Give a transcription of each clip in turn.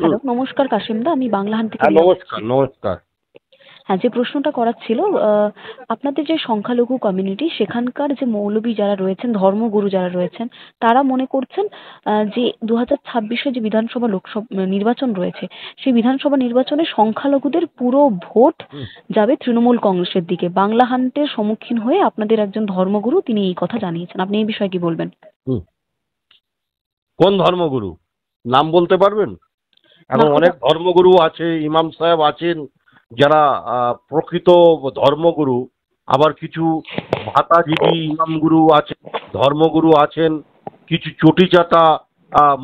Hello, নমস্কার কাশিমদা। আমি বাংলাহান থেকে হ্যাঁ, রিয়া বলছি। নমস্কার নমস্কার। হ্যাঁ, যে প্রশ্নটা করার ছিল, আপনাদের যে সংখ্যালঘু কমিউনিটি সেখানকার যে মৌলবি যারা রয়েছেন, ধর্মগুরু যারা রয়েছেন, তারা মনে করছেন যে 2026-এ যে বিধানসভা নির্বাচন রয়েছে, সেই বিধানসভা নির্বাচনে সংখ্যালঘুদের পুরো ভোট হুম, যাবে তৃণমূল কংগ্রেসের দিকে। বাংলাহান্টের সম্মুখীন হয়ে আপনাদের একজন ধর্মগুরু তিনি এই কথা জানিয়েছেন। আপনি এই বিষয়ে কি বলবেন? হুম। কোন ধর্মগুরু নাম বলতে পারবেন? না, এখন অনেক ধর্মগুরু আছে, ইমাম সাহেব আছেন যারা প্রকৃত ধর্মগুরু, আবার কিছু ভাতাজীবী ইমামগুরু আছেন, ধর্মগুরু আছেন, কিছু চটিচাটা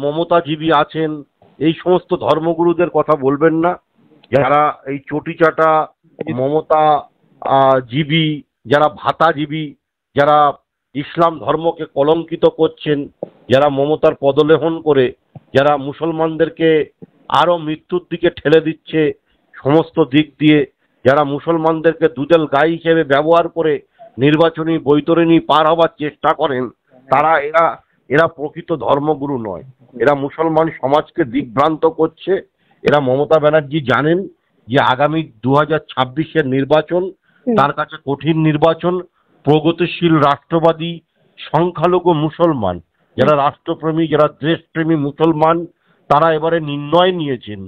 মমতাজীবী আছেন। এই সমস্ত ধর্মগুরুদের কথা বলবেন না, যারা এই চটিচাটা মমতা জীবী, যারা ভাতাজীবী, যারা ইসলাম ধর্মকে কলঙ্কিত করছেন, যারা মমতার পদলেহন করে, যারা মুসলমানদেরকে আরো মৃত্যুর দিকে ঠেলে দিচ্ছে সমস্ত দিক দিয়ে, যারা মুসলমানদেরকে দুদেল গাই হিসেবে ব্যবহার করে নির্বাচনী বৈতরণী পার হবার চেষ্টা করেন, তারা এরা এরা প্রকৃত ধর্মগুরু নয়। এরা মুসলমান সমাজকে দিকভ্রান্ত করছে। এরা মমতা ব্যানার্জি জানেন যে আগামী 2026-এর নির্বাচন তার কাছে কঠিন নির্বাচন। প্রগতিশীল রাষ্ট্রবাদী সংখ্যালঘু মুসলমান, যারা রাষ্ট্রপ্রেমী, যারা দেশপ্রেমী মুসলমান, তারা এবারে নির্ণয় নিয়েছেন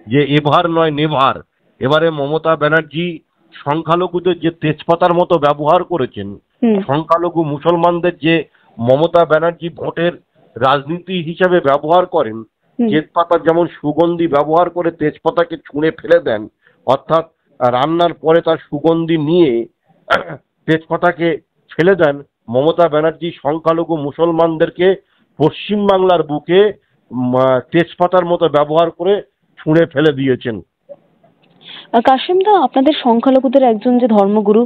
যে এভার নয় নেভার। এবারে মমতা ব্যানার্জি সংখ্যালঘুদের যে তেজপাতার মতো ব্যবহার করেছেন, সংখ্যালঘু মুসলমানদের যে মমতা ব্যানার্জি ভোটের রাজনীতি হিসাবে ব্যবহার করেন, তেজপাতার যেমন সুগন্ধি ব্যবহার করে তেজপাতাকে ছুঁড়ে ফেলে দেন, অর্থাৎ রান্নার পরে তার সুগন্ধি নিয়ে তেজপাতাকে ফেলে দেন, মমতা ব্যানার্জি সংখ্যালঘু মুসলমানদেরকে পশ্চিমবাংলার বুকে তেজপাতার মতো ব্যবহার করে ছুঁড়ে ফেলে দিয়েছেন। কাশিমদা, আপনাদের সংখ্যালঘুদের একজন যে ধর্মগুরু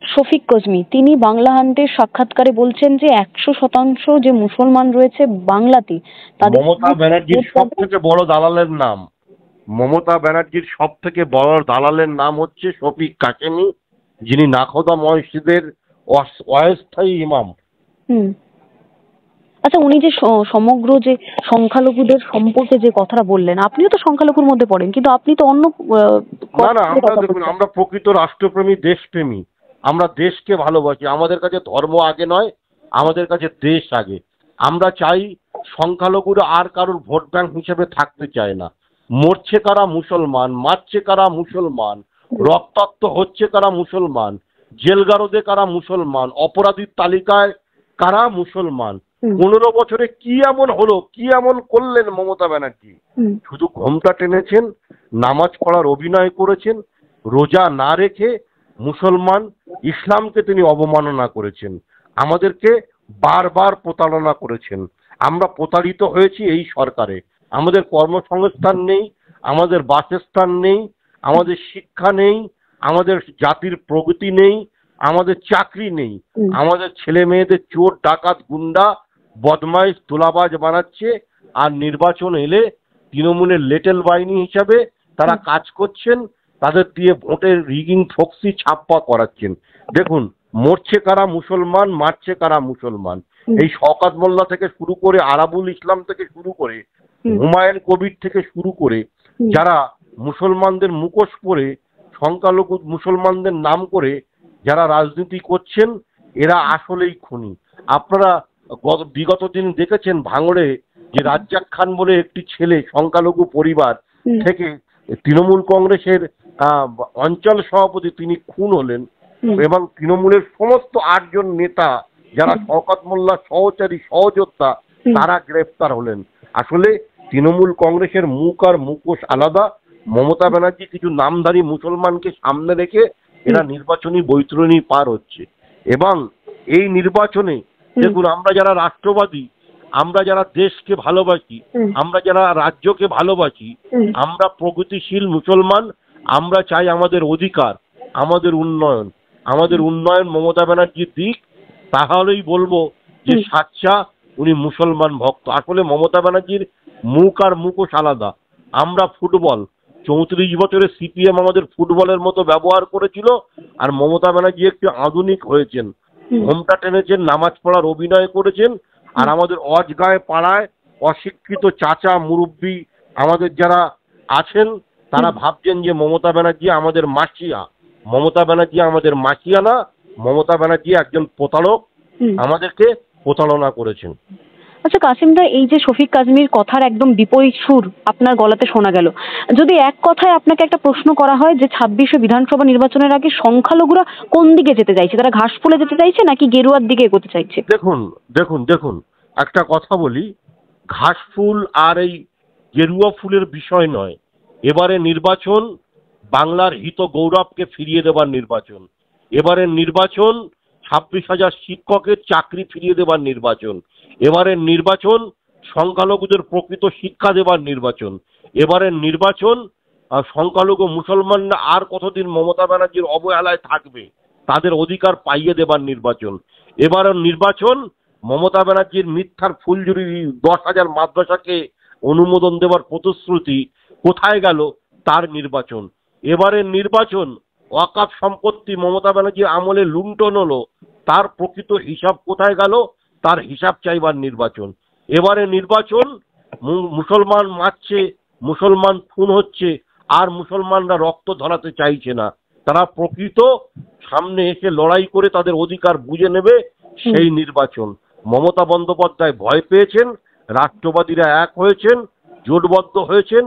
শফিক কজমি, তিনি বাংলাহান্টের সাক্ষাৎকারে বলছেন যে 100% যে মুসলমান রয়েছে বাংলাতে, তাদের মমতা ব্যানার্জির সব থেকে বড় দালালের নাম, মমতা ব্যানার্জির সব থেকে বড় দালালের নাম হচ্ছে শফিক কাশেমি, যিনি নাখোদা মসজিদের অস্থায়ী ইমাম। আচ্ছা, উনি যে সমগ্র যে সংখ্যালঘুদের সম্পর্কে যে কথাটা বললেন, আপনিও তো সংখ্যালঘুর মধ্যে পড়েন, কিন্তু আপনি তো অন্য না না, আমরা দেখুন, আমরা প্রকৃত রাষ্ট্রপ্রেমী, দেশপ্রেমী। আমরা দেশকে ভালোবাসি। আমাদের কাছে ধর্ম আগে নয়, আমাদের কাছে দেশ আগে। আমরা চাই সংখ্যালঘুরা আর কারোর ভোট ব্যাংক হিসেবে থাকতে চায় না। মরছে কারা? মুসলমান। মারছে কারা? মুসলমান। রক্তাক্ত হচ্ছে কারা? মুসলমান। জেলগারদে কারা? মুসলমান। অপরাধীর তালিকায় কারা? মুসলমান। 15 বছরে কি এমন হলো, কি এমন করলেন মমতা ব্যানার্জি? শুধু ঘোমটা টেনেছেন, নামাজ পড়ার অভিনয় করেছেন, রোজা না রেখে মুসলমান ইসলামকে তিনি অবমাননা করেছেন, আমাদেরকে বারবার প্রতারণা করেছেন। আমরা প্রতারিত হয়েছি এই সরকারে। আমাদের কর্মসংস্থান নেই, আমাদের বাসস্থান নেই, আমাদের শিক্ষা নেই, আমাদের জাতির প্রগতি নেই, আমাদের চাকরি নেই। আমাদের ছেলে মেয়েদের চোর, ডাকাত, গুন্ডা, বদমাইশ, তোলাবাজ বানাচ্ছে। আর নির্বাচন এলে তৃণমূলের লেটেল বাহিনী হিসাবে তারা কাজ করছেন, তাদের দিয়ে ভোটের রিগিং, ফক্সি, ছাপ্পা করাচ্ছেন। দেখুন, মরছে কারা? মুসলমান। মারছে কারা? মুসলমান। এই শওকত মোল্লা থেকে শুরু করে, আরাবুল ইসলাম থেকে শুরু করে, হুমায়ুন কবির থেকে শুরু করে, যারা মুসলমানদের মুখোশ পরে সংখ্যালঘু মুসলমানদের নাম করে যারা রাজনীতি করছেন, এরা আসলেই খুনি। আপনারা বিগত দিন দেখেছেন ভাঙড়ে যে রাজ্জাক খান বলে একটি ছেলে সংখ্যালঘু পরিবার থেকে তৃণমূল কংগ্রেসের অঞ্চল সভাপতি, তিনি খুন হলেন, এবং তৃণমূলের সমস্ত 8 জন নেতা যারা শওকত মোল্লার সহচারী, সহযোদ্ধা, তারা গ্রেফতার হলেন। আসলে তৃণমূল কংগ্রেসের মুখ আর মুখোশ আলাদা। মমতা ব্যানার্জি কিছু নামধারী মুসলমানকে সামনে রেখে এরা নির্বাচনী বৈতরণী পার হচ্ছে। এবং এই নির্বাচনে দেখুন, আমরা যারা রাষ্ট্রবাদী, আমরা যারা দেশকে ভালোবাসি, আমরা যারা রাজ্যকে ভালোবাসি, আমরা প্রগতিশীল মুসলমান, আমরা চাই আমাদের অধিকার, আমাদের উন্নয়ন। আমাদের উন্নয়ন মমতা ব্যানার্জির দিক, তাহলেই বলবো যে সাচ্চা উনি মুসলমান ভক্ত। আসলে মমতা ব্যানার্জির মুখ আর মুখোশ আলাদা। আমরা ফুটবল, 34 বছরে সিপিএম আমাদের ফুটবলের মতো ব্যবহার করেছিল, আর মমতা ব্যানার্জি একটু আধুনিক হয়েছেন, ঘোমটা টেনেছেন, নামাজ পড়ার অভিনয় করেছেন, আর আমাদের অজগায় পাড়ায় অশিক্ষিত চাচা মুরব্বী আমাদের যারা আছেন তারা ভাবছেন যে মমতা ব্যানার্জি আমাদের মাসিয়া। মমতা ব্যানার্জি আমাদের মাসিয়া না, মমতা ব্যানার্জি একজন প্রতারক, আমাদেরকে প্রতারণা করেছেন। আচ্ছা কাসিমদা, এই যে শফিক কাজমির কথার একদম বিপরীত সুর আপনার গলাতে শোনা গেল, যদি এক কথায় আপনাকে একটা প্রশ্ন করা হয় যে 26শে বিধানসভা নির্বাচনের আগে সংখ্যালঘুরা কোন দিকে যেতে চাইছে, তারা ঘাস ফুলে যেতে চাইছে নাকি গেরুয়ার দিকে এগোতে চাইছে? দেখুন দেখুন দেখুন একটা কথা বলি, ঘাস ফুল আর এই গেরুয়া ফুলের বিষয় নয়। এবারে নির্বাচন বাংলার হিত গৌরবকে ফিরিয়ে দেবার নির্বাচন। এবারের নির্বাচন 26,000 শিক্ষকের চাকরি ফিরিয়ে দেবার নির্বাচন। এবারের নির্বাচন সংখ্যালঘুদের প্রকৃত শিক্ষা দেবার নির্বাচন। এবারের নির্বাচন সংখ্যালঘু মুসলমানরা আর কতদিন মমতা ব্যানার্জির অবহেলায় থাকবে তাদের অধিকার পাইয়ে দেবার নির্বাচন। এবারের নির্বাচন মমতা ব্যানার্জির মিথ্যার ফুলঝুরি 10,000 মাদ্রাসাকে অনুমোদন দেবার প্রতিশ্রুতি কোথায় গেল তার নির্বাচন। এবারের নির্বাচন ওয়াকফ সম্পত্তি মমতা ব্যানার্জির আমলে লুণ্ঠন হলো, তার প্রকৃত হিসাব কোথায় গেল তার হিসাব চাইবার নির্বাচন। এবারে নির্বাচন মুসলমান মারছে, মুসলমান খুন হচ্ছে, আর মুসলমানরা রক্ত ধরাতে চাইছে না, তারা প্রকৃত সামনে এসে লড়াই করে তাদের অধিকার বুঝে নেবে, সেই নির্বাচন। মমতা বন্দ্যোপাধ্যায় ভয় পেয়েছেন, রাষ্ট্রবাদীরা এক হয়েছেন, জোটবদ্ধ হয়েছেন।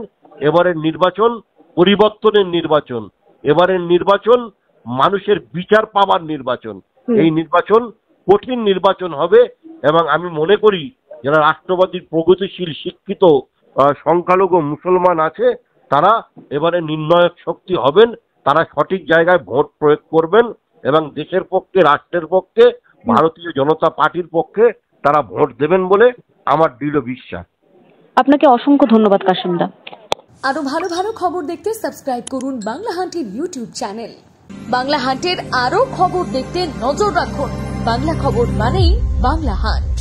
এবারের নির্বাচন পরিবর্তনের নির্বাচন, এবারের নির্বাচন মানুষের বিচার পাওয়ার নির্বাচন। এই নির্বাচন কঠিন নির্বাচন হবে এবং আমি মনে করি যারা রাষ্ট্রবাদী প্রগতিশীল শিক্ষিত সংখ্যালঘু মুসলমান আছে তারা এবারে নির্ণায়ক শক্তি হবেন, তারা সঠিক জায়গায় ভোট প্রয়োগ করবেন এবং দেশের পক্ষে, রাষ্ট্রের পক্ষে, ভারতীয় জনতা পার্টির পক্ষে তারা ভোট দেবেন বলে আমার দৃঢ় বিশ্বাস। আপনাকে অসংখ্য ধন্যবাদ কাসিমদা। আরো ভালো ভালো খবর দেখতে সাবস্ক্রাইব করুন বাংলা হান্টের ইউটিউব চ্যানেল। বাংলা হান্টের আরো খবর দেখতে নজর রাখুন। বাংলা খবর মানেই বাংলা হান্ট।